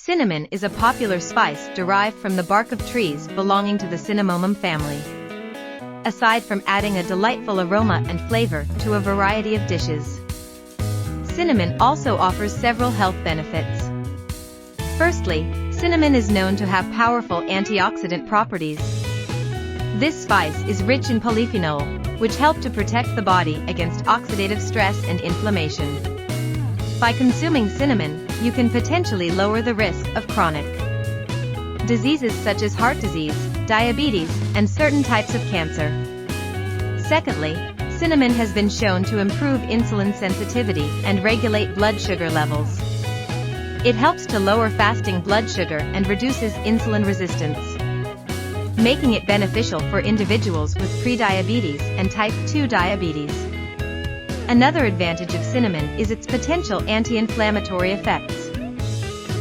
Cinnamon is a popular spice derived from the bark of trees belonging to the Cinnamomum family. Aside from adding a delightful aroma and flavor to a variety of dishes, cinnamon also offers several health benefits. Firstly, cinnamon is known to have powerful antioxidant properties. This spice is rich in polyphenol, which help to protect the body against oxidative stress and inflammation. By consuming cinnamon, you can potentially lower the risk of chronic diseases such as heart disease, diabetes, and certain types of cancer. Secondly, cinnamon has been shown to improve insulin sensitivity and regulate blood sugar levels. It helps to lower fasting blood sugar and reduces insulin resistance, making it beneficial for individuals with prediabetes and type 2 diabetes. Another advantage of cinnamon is its potential anti-inflammatory effects.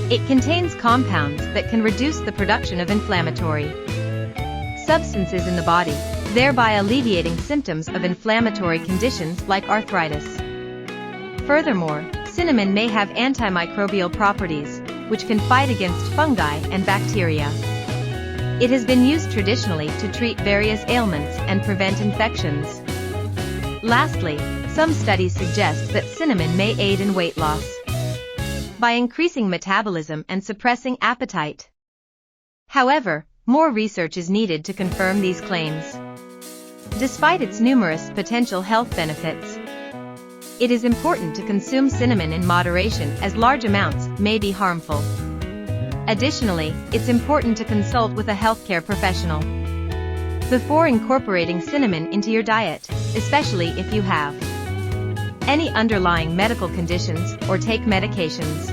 It contains compounds that can reduce the production of inflammatory substances in the body, thereby alleviating symptoms of inflammatory conditions like arthritis. Furthermore, cinnamon may have antimicrobial properties, which can fight against fungi and bacteria. It has been used traditionally to treat various ailments and prevent infections. Lastly, some studies suggest that cinnamon may aid in weight loss by increasing metabolism and suppressing appetite. However, more research is needed to confirm these claims. Despite its numerous potential health benefits, it is important to consume cinnamon in moderation as large amounts may be harmful. Additionally, it's important to consult with a healthcare professional before incorporating cinnamon into your diet, especially if you have any underlying medical conditions or take medications.